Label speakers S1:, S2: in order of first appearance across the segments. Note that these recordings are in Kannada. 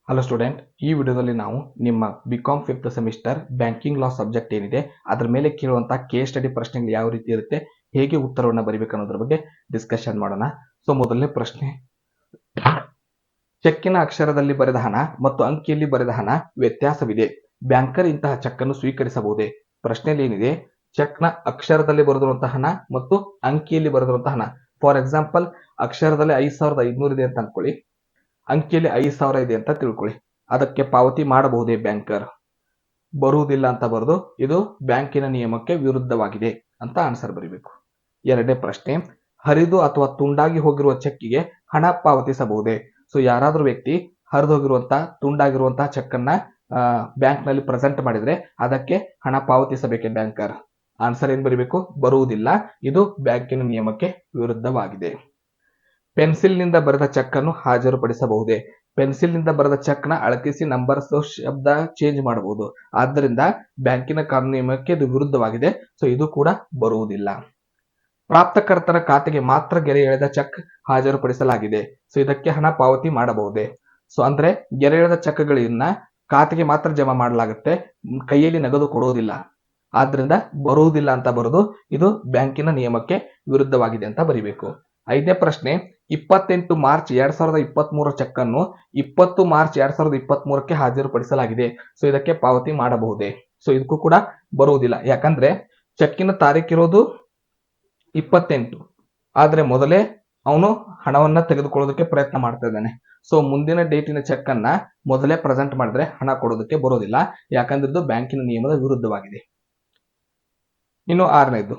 S1: ಹಲೋ ಸ್ಟೂಡೆಂಟ್, ಈ ವಿಡಿಯೋದಲ್ಲಿ ನಾವು ನಿಮ್ಮ ಬಿಕಾಮ್ 5th ಸೆಮಿಸ್ಟರ್ ಬ್ಯಾಂಕಿಂಗ್ ಲಾ ಸಬ್ಜೆಕ್ಟ್ ಏನಿದೆ ಅದರ ಮೇಲೆ ಕೇಳುವಂತಹ ಕೇಸ್ ಸ್ಟಡಿ ಪ್ರಶ್ನೆಗಳು ಯಾವ ರೀತಿ ಇರುತ್ತೆ, ಹೇಗೆ ಉತ್ತರವನ್ನು ಬರೀಬೇಕು ಅನ್ನೋದ್ರ ಬಗ್ಗೆ ಡಿಸ್ಕಷನ್ ಮಾಡೋಣ. ಸೊ ಮೊದಲನೇ ಪ್ರಶ್ನೆ, ಚೆಕ್ಕಿನ ಅಕ್ಷರದಲ್ಲಿ ಬರೆದ ಹಣ ಮತ್ತು ಅಂಕಿಯಲ್ಲಿ ಬರೆದ ಹಣ ವ್ಯತ್ಯಾಸವಿದೆ. ಬ್ಯಾಂಕರ್ ಇಂತಹ ಚೆಕ್ ಅನ್ನು ಸ್ವೀಕರಿಸಬಹುದೇ? ಪ್ರಶ್ನೆಯಲ್ಲಿ ಏನಿದೆ, ಚೆಕ್ನ ಅಕ್ಷರದಲ್ಲಿ ಬರೆದಿರುವಂತಹ ಹಣ ಮತ್ತು ಅಂಕಿಯಲ್ಲಿ ಬರೆದಿರುವಂತಹ ಹಣ. ಫಾರ್ ಎಕ್ಸಾಂಪಲ್, ಅಕ್ಷರದಲ್ಲಿ 5500 ಇದೆ ಅಂತ ಅನ್ಕೊಳ್ಳಿ, ಅಂಕಿಯಲ್ಲಿ 5000 ಇದೆ ಅಂತ ತಿಳ್ಕೊಳ್ಳಿ. ಅದಕ್ಕೆ ಪಾವತಿ ಮಾಡಬಹುದೇ ಬ್ಯಾಂಕರ್? ಬರುವುದಿಲ್ಲ ಅಂತ ಬರೆದು ಇದು ಬ್ಯಾಂಕಿನ ನಿಯಮಕ್ಕೆ ವಿರುದ್ಧವಾಗಿದೆ ಅಂತ ಆನ್ಸರ್ ಬರೀಬೇಕು. ಎರಡನೇ ಪ್ರಶ್ನೆ, ಹರಿದು ಅಥವಾ ತುಂಡಾಗಿ ಹೋಗಿರುವ ಚೆಕ್ಕಿಗೆ ಹಣ ಪಾವತಿಸಬಹುದೇ? ಸೊ ಯಾರಾದ್ರೂ ವ್ಯಕ್ತಿ ಹರಿದು ಹೋಗಿರುವಂತಹ ತುಂಡಾಗಿರುವಂತಹ ಚೆಕ್ ಅನ್ನ ಬ್ಯಾಂಕ್ ನಲ್ಲಿ ಪ್ರೆಸೆಂಟ್ ಮಾಡಿದ್ರೆ ಅದಕ್ಕೆ ಹಣ ಪಾವತಿಸಬೇಕೆ ಬ್ಯಾಂಕರ್? ಆನ್ಸರ್ ಏನ್ ಬರೀಬೇಕು? ಬರುವುದಿಲ್ಲ, ಇದು ಬ್ಯಾಂಕಿನ ನಿಯಮಕ್ಕೆ ವಿರುದ್ಧವಾಗಿದೆ. ಪೆನ್ಸಿಲ್ ನಿಂದ ಬರೆದ ಚೆಕ್ ಅನ್ನು ಹಾಜರುಪಡಿಸಬಹುದೇ? ಪೆನ್ಸಿಲ್ ನಿಂದ ಬರೆದ ಚೆಕ್ ನ ಅಳತಿಸಿ ನಂಬರ್ಸ್ ಶಬ್ದ ಚೇಂಜ್ ಮಾಡಬಹುದು. ಆದ್ದರಿಂದ ಬ್ಯಾಂಕಿನ ಕಾನೂನು ನಿಯಮಕ್ಕೆ ಇದು ವಿರುದ್ಧವಾಗಿದೆ. ಸೊ ಇದು ಕೂಡ ಬರುವುದಿಲ್ಲ. ಪ್ರಾಪ್ತಕರ್ತನ ಖಾತೆಗೆ ಮಾತ್ರ ಗೆರೆ ಎಳೆದ ಚೆಕ್ ಹಾಜರುಪಡಿಸಲಾಗಿದೆ. ಸೊ ಇದಕ್ಕೆ ಹಣ ಪಾವತಿ ಮಾಡಬಹುದೇ? ಸೊ ಅಂದ್ರೆ ಗೆರೆ ಎಳೆದ ಚೆಕ್ಗಳನ್ನ ಖಾತೆಗೆ ಮಾತ್ರ ಜಮಾ ಮಾಡಲಾಗುತ್ತೆ, ಕೈಯಲ್ಲಿ ನಗದು ಕೊಡುವುದಿಲ್ಲ. ಆದ್ರಿಂದ ಬರುವುದಿಲ್ಲ ಅಂತ ಬರೆದು ಇದು ಬ್ಯಾಂಕಿನ ನಿಯಮಕ್ಕೆ ವಿರುದ್ಧವಾಗಿದೆ ಅಂತ ಬರೀಬೇಕು. ಐದನೇ ಪ್ರಶ್ನೆ, 28 ಮಾರ್ಚ್ 2023 ಚೆಕ್ ಅನ್ನು 20 ಮಾರ್ಚ್ 2023ಕ್ಕೆ ಹಾಜರುಪಡಿಸಲಾಗಿದೆ. ಸೊ ಇದಕ್ಕೆ ಪಾವತಿ ಮಾಡಬಹುದೇ? ಸೊ ಇದಕ್ಕೂ ಕೂಡ ಬರುವುದಿಲ್ಲ. ಯಾಕಂದ್ರೆ ಚೆಕ್ಕಿನ ತಾರೀಕಿರೋದು 28, ಆದ್ರೆ ಮೊದಲೇ ಅವನು ಹಣವನ್ನ ತೆಗೆದುಕೊಳ್ಳೋದಕ್ಕೆ ಪ್ರಯತ್ನ ಮಾಡ್ತಾ ಇದ್ದಾನೆ. ಸೊ ಮುಂದಿನ ಡೇಟಿನ ಚೆಕ್ ಅನ್ನ ಮೊದಲೇ ಪ್ರೆಸೆಂಟ್ ಮಾಡಿದ್ರೆ ಹಣ ಕೊಡೋದಕ್ಕೆ ಬರೋದಿಲ್ಲ, ಯಾಕಂದ್ರೆ ಇದು ಬ್ಯಾಂಕಿನ ನಿಯಮದ ವಿರುದ್ಧವಾಗಿದೆ. ಇನ್ನು ಆರನೇದು,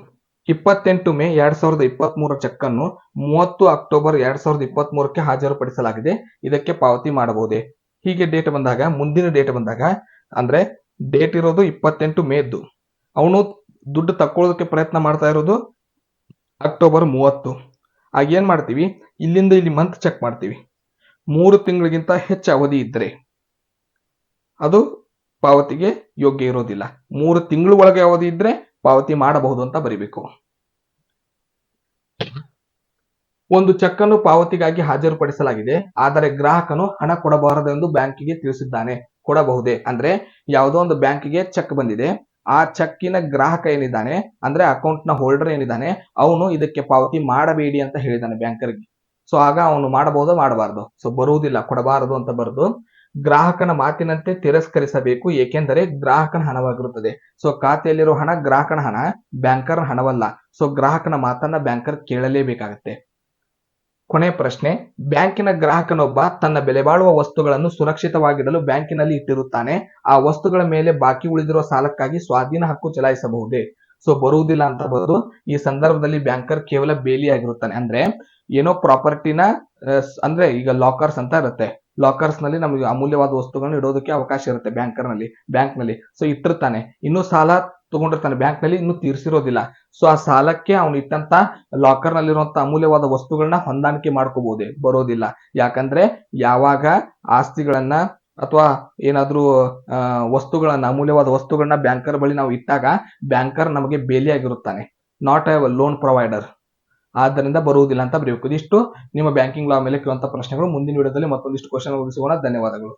S1: 28 ಮೇ 2023 ಚೆಕ್ ಅನ್ನು 30 ಅಕ್ಟೋಬರ್ 2023ಕ್ಕೆ ಹಾಜರುಪಡಿಸಲಾಗಿದೆ. ಇದಕ್ಕೆ ಪಾವತಿ ಮಾಡಬಹುದೇ? ಹೀಗೆ ಡೇಟ್ ಬಂದಾಗ, ಮುಂದಿನ ಡೇಟ್ ಬಂದಾಗ, ಅಂದ್ರೆ ಡೇಟ್ ಇರೋದು 28 ಮೇದ್ದು, ಅವನು ದುಡ್ಡು ತಕ್ಕೊಳ್ಳೋದಕ್ಕೆ ಪ್ರಯತ್ನ ಮಾಡ್ತಾ ಇರೋದು ಅಕ್ಟೋಬರ್ 30. ಆಗ ಏನ್ ಮಾಡ್ತೀವಿ, ಇಲ್ಲಿಂದ ಇಲ್ಲಿ ಮಂತ್ ಚೆಕ್ ಮಾಡ್ತೀವಿ. 3 ತಿಂಗಳಿಗಿಂತ ಹೆಚ್ಚು ಅವಧಿ ಇದ್ರೆ ಅದು ಪಾವತಿಗೆ ಯೋಗ್ಯ ಇರೋದಿಲ್ಲ. 3 ತಿಂಗಳ ಒಳಗೆ ಅವಧಿ ಇದ್ರೆ ಪಾವತಿ ಮಾಡಬಹುದು ಅಂತ ಬರೀಬೇಕು. ಒಂದು ಚೆಕ್ ಅನ್ನು ಪಾವತಿಗಾಗಿ ಹಾಜರುಪಡಿಸಲಾಗಿದೆ, ಆದರೆ ಗ್ರಾಹಕನು ಹಣ ಕೊಡಬಾರದು ಎಂದು ಬ್ಯಾಂಕಿಗೆ ತಿಳಿಸಿದ್ದಾನೆ. ಕೊಡಬಹುದೇ? ಅಂದ್ರೆ ಯಾವುದೋ ಒಂದು ಬ್ಯಾಂಕಿಗೆ ಚೆಕ್ ಬಂದಿದೆ, ಆ ಚೆಕ್ಕಿನ ಗ್ರಾಹಕ ಏನಿದ್ದಾನೆ, ಅಂದ್ರೆ ಅಕೌಂಟ್ ನ ಹೋಲ್ಡರ್ ಏನಿದ್ದಾನೆ, ಅವನು ಇದಕ್ಕೆ ಪಾವತಿ ಮಾಡಬೇಡಿ ಅಂತ ಹೇಳಿದ್ದಾನೆ ಬ್ಯಾಂಕರ್ಗೆ. ಸೊ ಆಗ ಅವನು ಮಾಡಬಹುದು, ಮಾಡಬಾರದು? ಸೊ ಬರುವುದಿಲ್ಲ, ಕೊಡಬಾರದು ಅಂತ ಬರೆದು ಗ್ರಾಹಕನ ಮಾತಿನಂತೆ ತಿರಸ್ಕರಿಸಬೇಕು, ಏಕೆಂದರೆ ಗ್ರಾಹಕನ ಹಣವಾಗಿರುತ್ತದೆ. ಸೊ ಖಾತೆಯಲ್ಲಿರೋ ಹಣ ಗ್ರಾಹಕನ ಹಣ, ಬ್ಯಾಂಕರ್ ಹಣವಲ್ಲ. ಸೊ ಗ್ರಾಹಕನ ಮಾತನ್ನ ಬ್ಯಾಂಕರ್ ಕೇಳಲೇಬೇಕಾಗತ್ತೆ. ಕೊನೆ ಪ್ರಶ್ನೆ, ಬ್ಯಾಂಕಿನ ಗ್ರಾಹಕನೊಬ್ಬ ತನ್ನ ಬೆಲೆಬಾಳುವ ವಸ್ತುಗಳನ್ನು ಸುರಕ್ಷಿತವಾಗಿಡಲು ಬ್ಯಾಂಕಿನಲ್ಲಿ ಇಟ್ಟಿರುತ್ತಾನೆ. ಆ ವಸ್ತುಗಳ ಮೇಲೆ ಬಾಕಿ ಉಳಿದಿರುವ ಸಾಲಕ್ಕಾಗಿ ಸ್ವಾಧೀನ ಹಕ್ಕು ಚಲಾಯಿಸಬಹುದೇ? ಸೊ ಬರುವುದಿಲ್ಲ ಅಂತ ಬರೆದು ಈ ಸಂದರ್ಭದಲ್ಲಿ ಬ್ಯಾಂಕರ್ ಕೇವಲ ಬೇಲಿಯಾಗಿರುತ್ತಾನೆ. ಅಂದ್ರೆ ಏನೋ ಪ್ರಾಪರ್ಟಿನ, ಅಂದ್ರೆ ಈಗ ಲಾಕರ್ಸ್ ಅಂತ ಇರುತ್ತೆ, ಲಾಕರ್ಸ್ ನಲ್ಲಿ ನಮಗೆ ಅಮೂಲ್ಯವಾದ ವಸ್ತುಗಳನ್ನು ಇಡೋದಕ್ಕೆ ಅವಕಾಶ ಇರುತ್ತೆ ಬ್ಯಾಂಕ್ ನಲ್ಲಿ. ಸೊ ಇಟ್ಟಿರ್ತಾನೆ, ಇನ್ನೂ ಸಾಲ ತಗೊಂಡಿರ್ತಾನೆ ಬ್ಯಾಂಕ್ ನಲ್ಲಿ, ಇನ್ನೂ ತೀರಿಸಿರೋದಿಲ್ಲ. ಸೊ ಆ ಸಾಲಕ್ಕೆ ಅವನು ಇಟ್ಟಂತ ಲಾಕರ್ ನಲ್ಲಿರುವಂತಹ ಅಮೂಲ್ಯವಾದ ವಸ್ತುಗಳನ್ನ ಹೊಂದಾಣಿಕೆ ಮಾಡ್ಕೋಬಹುದೇ? ಬರೋದಿಲ್ಲ. ಯಾಕಂದ್ರೆ ಯಾವಾಗ ಆಸ್ತಿಗಳನ್ನ ಅಥವಾ ಏನಾದ್ರೂ ವಸ್ತುಗಳನ್ನ, ಅಮೂಲ್ಯವಾದ ವಸ್ತುಗಳನ್ನ ಬ್ಯಾಂಕರ್ ಬಳಿ ನಾವು ಇಟ್ಟಾಗ ಬ್ಯಾಂಕರ್ ನಮಗೆ ಬೇಲಿಯಾಗಿರುತ್ತಾನೆ, ನಾಟ್ ಎ ಲೋನ್ ಪ್ರೊವೈಡರ್. ಆದ್ದರಿಂದ ಬರುವುದಿಲ್ಲ ಅಂತ ಬರೆಯಬೇಕು. ಇದಿಷ್ಟು ನಿಮ್ಮ ಬ್ಯಾಂಕಿಂಗ್ ಲಾ ಮೇಲೆ ಕೇಳುವಂತಹ ಪ್ರಶ್ನೆಗಳು. ಮುಂದಿನ ವಿಡಿಯೋದಲ್ಲಿ ಮತ್ತೊಂದಿಷ್ಟು ಕ್ವಶನ್ ಸಿಗೋಣ. ಧನ್ಯವಾದಗಳು.